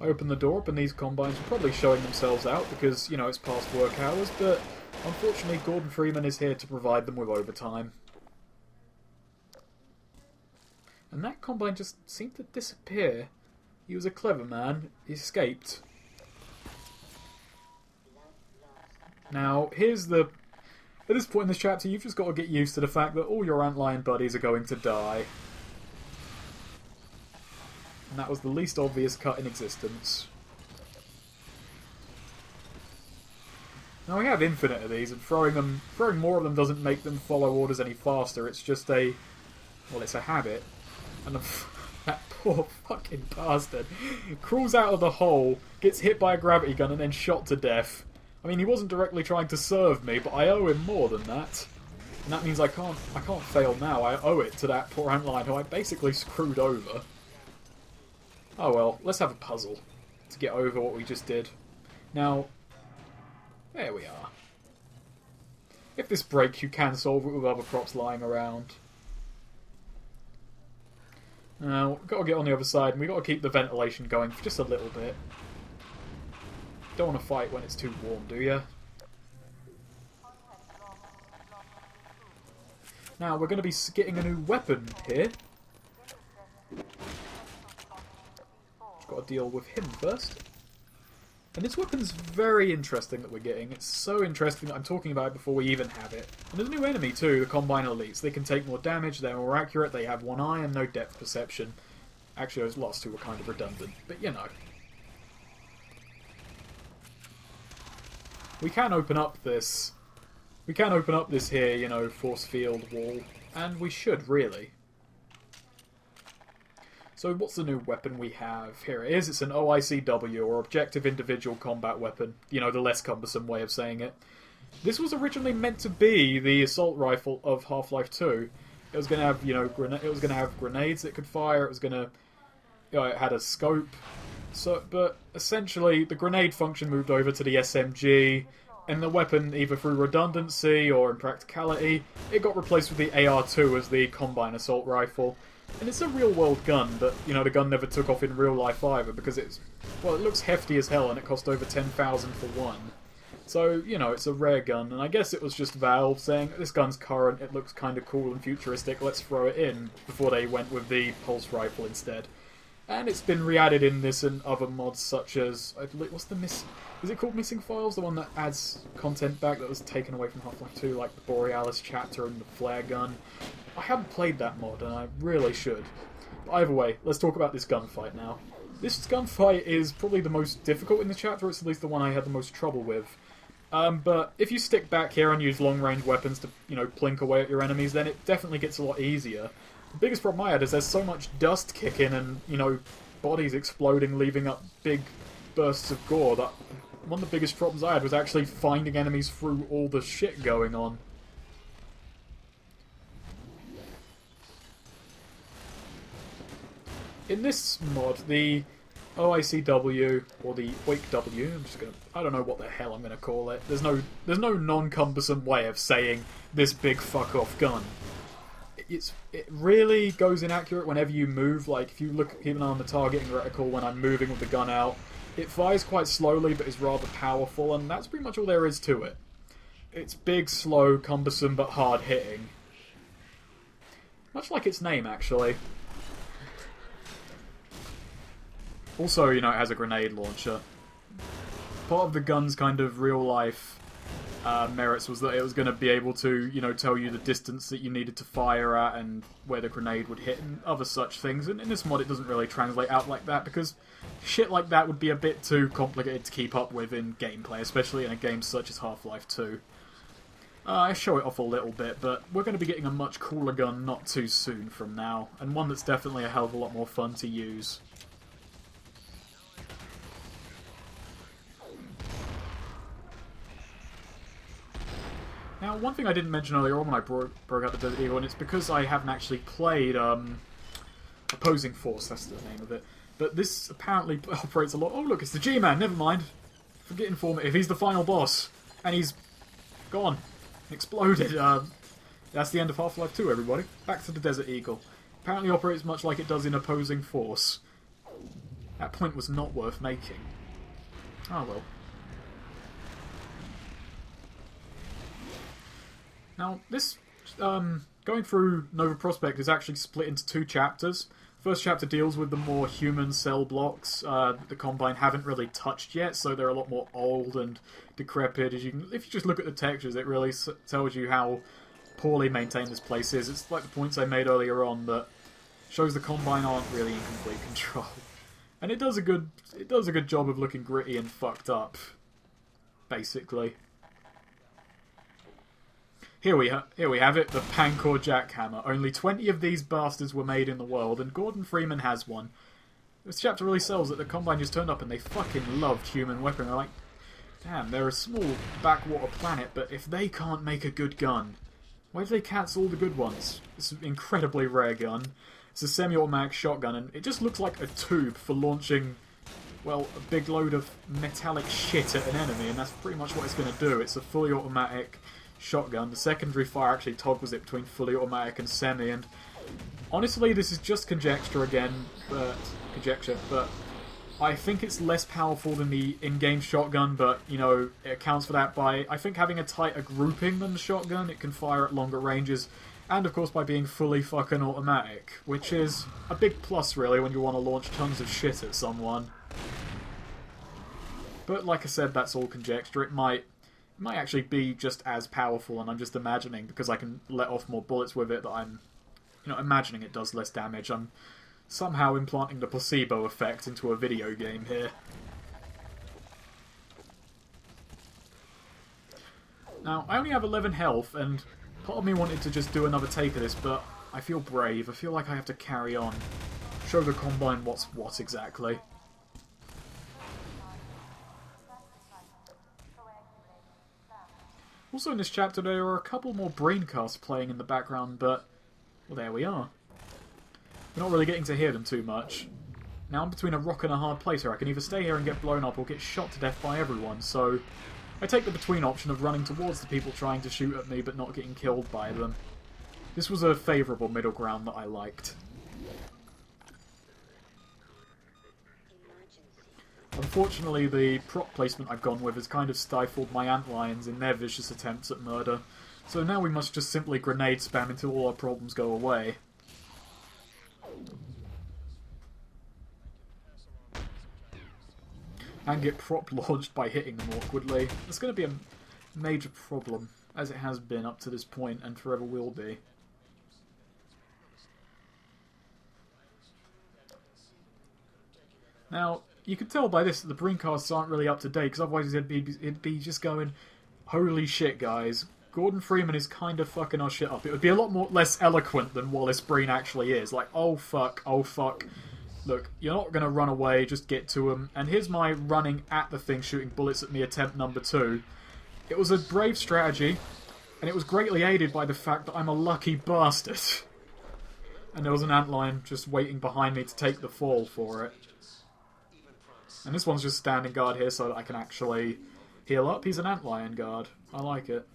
I open the door up and these combines are probably showing themselves out because, you know, it's past work hours, but unfortunately Gordon Freeman is here to provide them with overtime. And that combine just seemed to disappear. He was a clever man. He escaped. Now, here's the... At this point in this chapter, you've just got to get used to the fact that all your antlion buddies are going to die. And that was the least obvious cut in existence. Now we have infinite of these, and throwing more of them doesn't make them follow orders any faster. It's just a... well, it's a habit. And that poor fucking bastard crawls out of the hole, gets hit by a gravity gun, and then shot to death. I mean, he wasn't directly trying to serve me, but I owe him more than that. And that means I can't fail now. I owe it to that poor antlion who I basically screwed over. Oh well, let's have a puzzle to get over what we just did. Now, there we are. If this breaks, you can solve it with other props lying around. Now, we've got to get on the other side, and we've got to keep the ventilation going for just a little bit. Don't want to fight when it's too warm, do you? Now, we're going to be getting a new weapon here. Just got to deal with him first. And this weapon's very interesting that we're getting. It's so interesting that I'm talking about it before we even have it. And there's a new enemy too, the Combine Elites. They can take more damage, they're more accurate, they have one eye and no depth perception. Actually, those last two were kind of redundant, but you know. We can open up this. We can open up this here, you know, force field wall. And we should, really. So what's the new weapon we have? Here it is. It's an OICW, or Objective Individual Combat Weapon. You know, the less cumbersome way of saying it. This was originally meant to be the assault rifle of Half-Life 2. It was going to have, you know, it was going to have grenades it could fire. It was going to, you know, it had a scope. So, but essentially, the grenade function moved over to the SMG, and the weapon, either through redundancy or impracticality, it got replaced with the AR-2 as the Combine Assault Rifle. And it's a real-world gun, but, you know, the gun never took off in real life either, because it's... well, it looks hefty as hell, and it cost over 10,000 for one. So, you know, it's a rare gun, and I guess it was just Valve saying, this gun's current, it looks kind of cool and futuristic, let's throw it in, before they went with the Pulse Rifle instead. And it's been re-added in this and other mods such as... what's the is it called Missing Files? The one that adds content back that was taken away from Half-Life 2, like the Borealis chapter and the flare gun. I haven't played that mod, and I really should. But either way, let's talk about this gunfight now. This gunfight is probably the most difficult in the chapter, it's at least the one I had the most trouble with. But if you stick back here and use long-range weapons to, you know, plink away at your enemies, then it definitely gets a lot easier. The biggest problem I had is there's so much dust kicking and, you know, bodies exploding, leaving up big bursts of gore, that one of the biggest problems I had was actually finding enemies through all the shit going on. In this mod, the OICW, or the OICW, I'm just gonna... I don't know what the hell I'm gonna call it. There's no non-cumbersome way of saying this big fuck-off gun. It really goes inaccurate whenever you move. Like, if you look even on the targeting reticle when I'm moving with the gun out, it fires quite slowly but is rather powerful, and that's pretty much all there is to it. It's big, slow, cumbersome, but hard-hitting. Much like its name, actually. Also, you know, it has a grenade launcher. Part of the gun's kind of real-life merits was that it was going to be able to, you know, tell you the distance that you needed to fire at and where the grenade would hit and other such things. And in this mod it doesn't really translate out like that because shit like that would be a bit too complicated to keep up with in gameplay, especially in a game such as Half-Life 2. I show it off a little bit, but we're going to be getting a much cooler gun not too soon from now, and one that's definitely a hell of a lot more fun to use. Now, one thing I didn't mention earlier on when I broke out the Desert Eagle, and it's because I haven't actually played Opposing Force, that's the name of it. But this apparently operates a lot... oh look, it's the G-Man, never mind. Forget informative, he's the final boss. And he's gone. Exploded. That's the end of Half-Life 2, everybody. Back to the Desert Eagle. Apparently operates much like it does in Opposing Force. That point was not worth making. Oh well. Now, this, going through Nova Prospekt is actually split into 2 chapters. First chapter deals with the more human cell blocks the Combine haven't really touched yet, so they're a lot more old and decrepit. If you just look at the textures, it really tells you how poorly maintained this place is. It's like the points I made earlier on that shows the Combine aren't really in complete control. And it does a good job of looking gritty and fucked up, basically. Here we have it, the Pancor jackhammer. Only 20 of these bastards were made in the world, and Gordon Freeman has one. This chapter really sells that the Combine just turned up and they fucking loved human weaponry. They're like, damn, they're a small backwater planet, but if they can't make a good gun, why do they cancel all the good ones? It's an incredibly rare gun. It's a semi-automatic shotgun, and it just looks like a tube for launching, well, a big load of metallic shit at an enemy, and that's pretty much what it's going to do. It's a fully automatic shotgun. The secondary fire actually toggles it between fully automatic and semi, and honestly this is just conjecture again, but I think it's less powerful than the in-game shotgun, but you know, it accounts for that by, I think, having a tighter grouping than the shotgun. It can fire at longer ranges, and of course by being fully fucking automatic, which is a big plus really when you want to launch tons of shit at someone. But like I said, that's all conjecture. It might actually be just as powerful, and I'm just imagining, because I can let off more bullets with it, that I'm, imagining it does less damage. I'm somehow implanting the placebo effect into a video game here. Now, I only have 11 health, and part of me wanted to just do another take of this, but I feel brave. I feel like I have to carry on. Show the Combine what's what exactly. Also in this chapter there are a couple more braincasts playing in the background, but, well, there we are. We're not really getting to hear them too much. Now I'm between a rock and a hard place here. I can either stay here and get blown up or get shot to death by everyone, so I take the between option of running towards the people trying to shoot at me but not getting killed by them. This was a favourable middle ground that I liked. Unfortunately, the prop placement I've gone with has kind of stifled my antlions in their vicious attempts at murder, so now we must just simply grenade spam until all our problems go away. And get prop launched by hitting them awkwardly. It's going to be a major problem, as it has been up to this point and forever will be. Now, you can tell by this that the braincasts aren't really up to date, because otherwise it'd be just going, holy shit guys, Gordon Freeman is kind of fucking our shit up. It would be a lot less eloquent than Wallace Breen actually is. Like, oh fuck, look, you're not going to run away, just get to him. And here's my running at the thing, shooting bullets at me attempt number 2. It was a brave strategy, and it was greatly aided by the fact that I'm a lucky bastard. And there was an antlion just waiting behind me to take the fall for it. And this one's just standing guard here so that I can actually heal up. He's an antlion guard. I like it.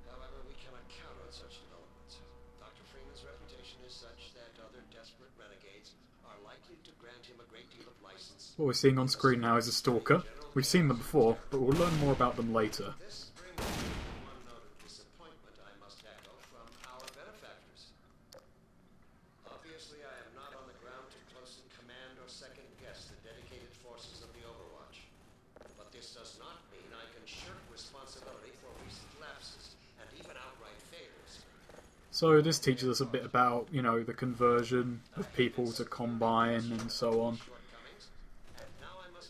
However, we cannot count on such developments. Dr. Freeman's reputation is such that other desperate renegades are likely to grant him a great deal of license. What we're seeing on screen now is a stalker. We've seen them before, but we'll learn more about them later. This brings me one note of disappointment I must echo from our benefactors. Obviously, I am not on the ground to closely command or second-guess the dedicated forces of the Overwatch. But this does not mean I can shirk responsibility for recent lapses and even outright failures. So this teaches us a bit about, the conversion of people to Combine and so on.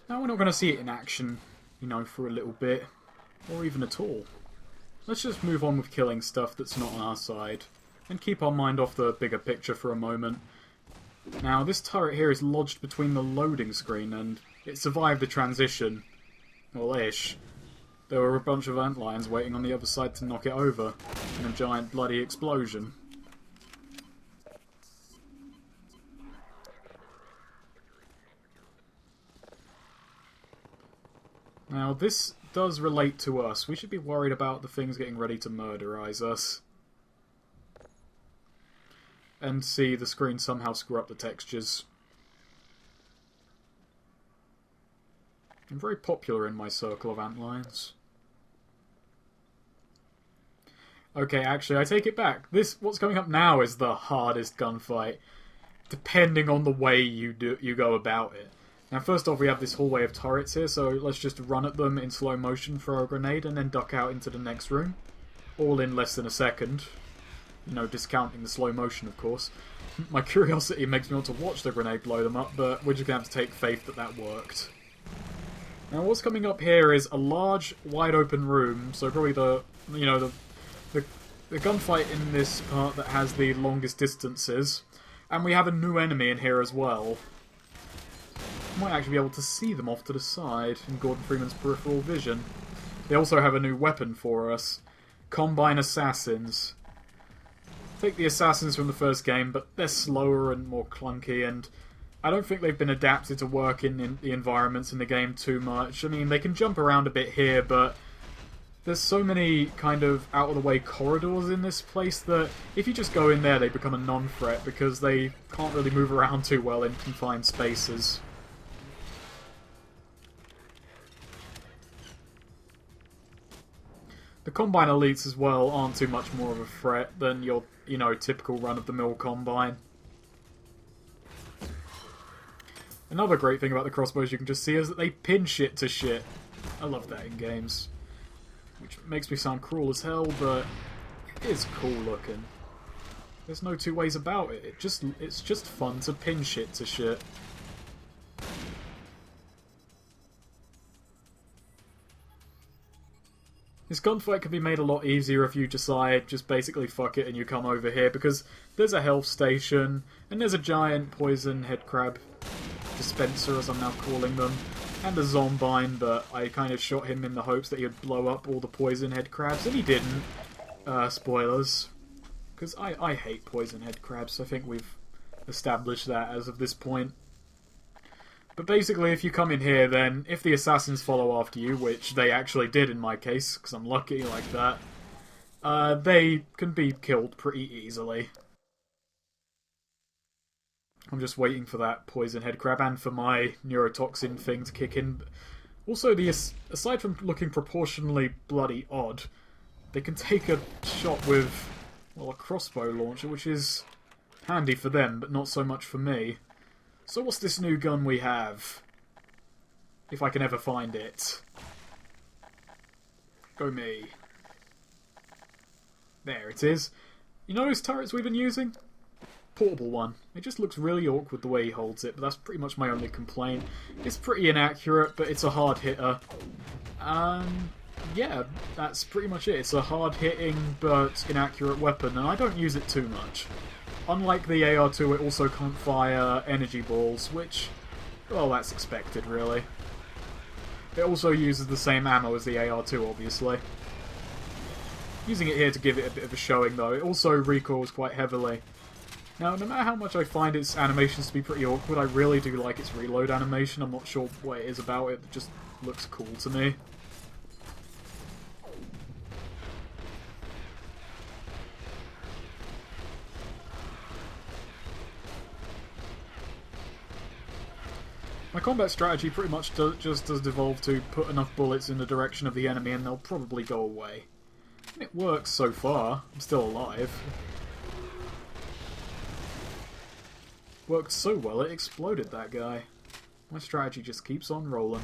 Now we're not going to see it in action, for a little bit, or even at all. Let's just move on with killing stuff that's not on our side, and keep our mind off the bigger picture for a moment. Now, this turret here is lodged between the loading screen, and it survived the transition. Well, ish. There were a bunch of antlions waiting on the other side to knock it over, in a giant bloody explosion. Now, this does relate to us. We should be worried about the things getting ready to murderize us. and see the screen somehow screw up the textures. I'm very popular in my circle of antlions. Okay, actually, I take it back. What's coming up now is the hardest gunfight, depending on the way you go about it. Now, first off, we have this hallway of turrets here, so let's just run at them in slow motion, throw a grenade, and then duck out into the next room. All in less than a second. You know, discounting the slow motion, of course. My curiosity makes me want to watch the grenade blow them up, but we're just going to have to take faith that that worked. Now, what's coming up here is a large, wide-open room, so probably the gunfight in this part that has the longest distances. And we have a new enemy in here as well. Might actually be able to see them off to the side in Gordon Freeman's peripheral vision. They also have a new weapon for us. Combine Assassins. Take the Assassins from the first game, but they're slower and more clunky, and I don't think they've been adapted to work in the environments in the game too much. I mean, they can jump around a bit here, but there's so many kind of out-of-the-way corridors in this place that if you just go in there, they become a non-threat because they can't really move around too well in confined spaces. The Combine Elites as well aren't too much more of a threat than your, typical run-of-the-mill Combine. Another great thing about the crossbows you can just see is that they pin shit to shit. I love that in games. Which makes me sound cruel as hell, but it is cool looking. There's no two ways about it. It's just fun to pin shit to shit. This gunfight can be made a lot easier if you decide just basically fuck it and you come over here, because there's a health station, and there's a giant poison headcrab dispenser, as I'm now calling them, and a zombine, but I kind of shot him in the hopes that he would blow up all the poison headcrabs, and he didn't. Spoilers. Because I hate poison headcrabs. I think we've established that as of this point. But basically, if you come in here, then if the assassins follow after you, which they actually did in my case, because I'm lucky like that, they can be killed pretty easily. I'm just waiting for that poison headcrab and for my neurotoxin thing to kick in. Also, aside from looking proportionally bloody odd, they can take a shot with, well, a crossbow launcher, which is handy for them, but not so much for me. So what's this new gun we have? If I can ever find it. Go me. There it is. You know those turrets we've been using? Portable one. It just looks really awkward the way he holds it, but that's pretty much my only complaint. It's pretty inaccurate, but it's a hard hitter. Yeah, that's pretty much it. It's a hard-hitting but inaccurate weapon, and I don't use it too much. Unlike the AR-2, it also can't fire energy balls, which, well, that's expected, really. It also uses the same ammo as the AR-2, obviously. Using it here to give it a bit of a showing, though. It also recoils quite heavily. Now, no matter how much I find its animations to be pretty awkward, I really do like its reload animation. I'm not sure what it is about it, it just looks cool to me. My combat strategy pretty much just does devolve to put enough bullets in the direction of the enemy and they'll probably go away. And it works so far. I'm still alive. Worked so well it exploded that guy. My strategy just keeps on rolling.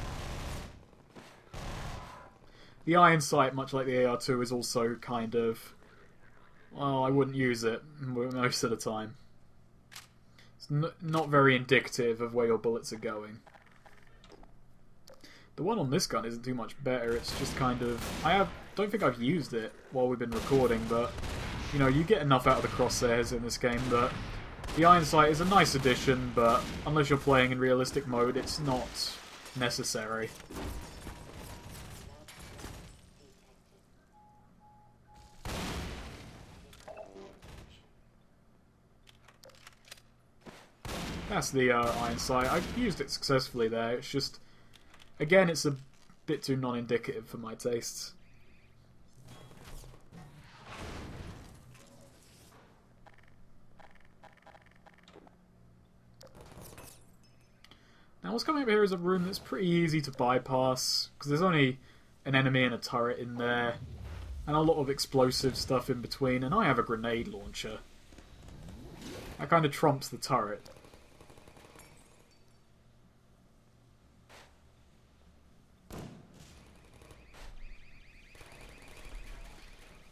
The iron sight, much like the AR-2, is also kind of... well, I wouldn't use it most of the time. It's not very indicative of where your bullets are going. The one on this gun isn't too much better, it's just kind of... don't think I've used it while we've been recording, but, you know, you get enough out of the crosshairs in this game that the iron sight is a nice addition, but unless you're playing in realistic mode, it's not necessary. That's the iron sight. I've used it successfully there. It's just, again, it's a bit too non-indicative for my tastes. what's coming up here is a room that's pretty easy to bypass, because there's only an enemy and a turret in there, and a lot of explosive stuff in between, and I have a grenade launcher. That kind of trumps the turret.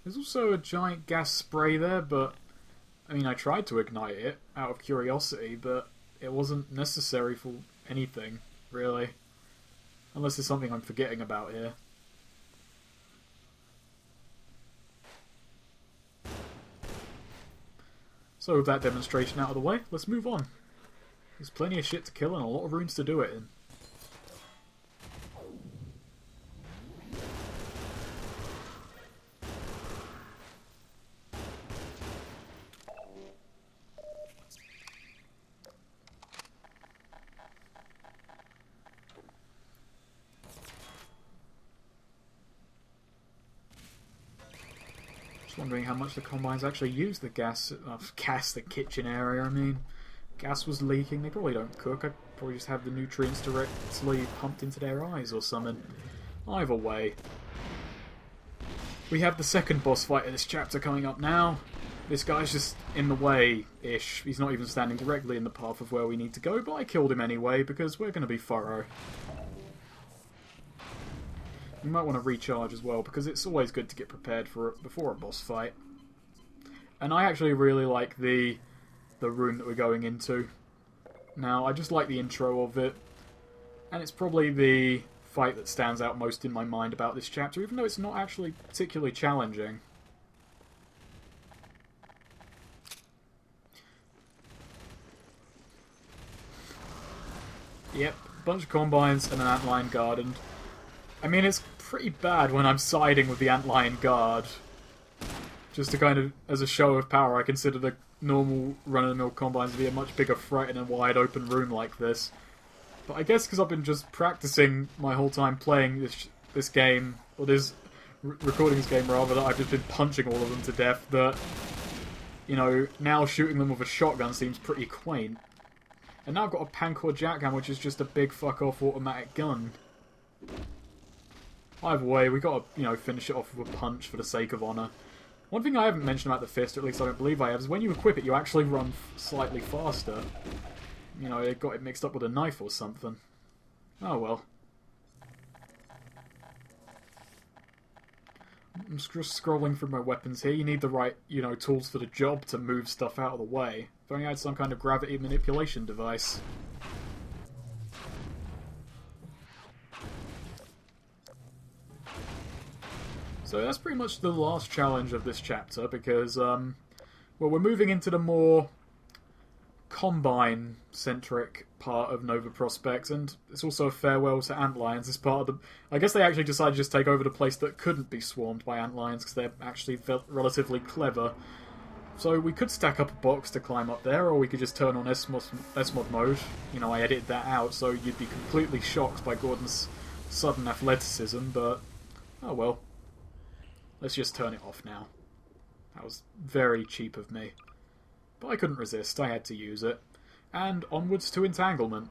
There's also a giant gas spray there, but I mean, I tried to ignite it out of curiosity, but it wasn't necessary for anything, really. Unless there's something I'm forgetting about here. So with that demonstration out of the way, let's move on. There's plenty of shit to kill and a lot of rooms to do it in. Wondering how much the Combines actually use the gas, the kitchen area, I mean. Gas was leaking, they probably don't cook, I'd probably just have the nutrients directly pumped into their eyes or something. Either way. We have the second boss fight of this chapter coming up now. This guy's just in the way-ish. He's not even standing directly in the path of where we need to go, but I killed him anyway because we're going to be thorough. You might want to recharge as well, because it's always good to get prepared for it before a boss fight. And I actually really like the room that we're going into. Now, I just like the intro of it, and it's probably the fight that stands out most in my mind about this chapter, even though it's not actually particularly challenging. Yep, a bunch of Combines and an antlion guard, and I mean, it's pretty bad when I'm siding with the antlion guard. Just to kind of, as a show of power, I consider the normal run-of-the-mill Combines to be a much bigger threat in a wide open room like this. But I guess because I've been just practicing my whole time playing this game, or recording this game rather, that I've just been punching all of them to death, that, you know, now shooting them with a shotgun seems pretty quaint. And now I've got a Pancor Jackhammer, which is just a big fuck-off automatic gun. Either way, we got to, you know, finish it off with a punch for the sake of honour. One thing I haven't mentioned about the fist, or at least I don't believe I have, is when you equip it, you actually run slightly faster. You know, it got it mixed up with a knife or something. Oh well. I'm just scrolling through my weapons here. You need the right, you know, tools for the job to move stuff out of the way. If only I had some kind of gravity manipulation device. So that's pretty much the last challenge of this chapter, because, well, we're moving into the more Combine-centric part of Nova Prospekt, and it's also a farewell to antlions as part of the... I guess they actually decided to just take over the place that couldn't be swarmed by antlions, because they're actually relatively clever. So we could stack up a box to climb up there, or we could just turn on SMOD mode. You know, I edited that out, so you'd be completely shocked by Gordon's sudden athleticism, but... oh well. Let's just turn it off now. That was very cheap of me. But I couldn't resist, I had to use it. And onwards to entanglement.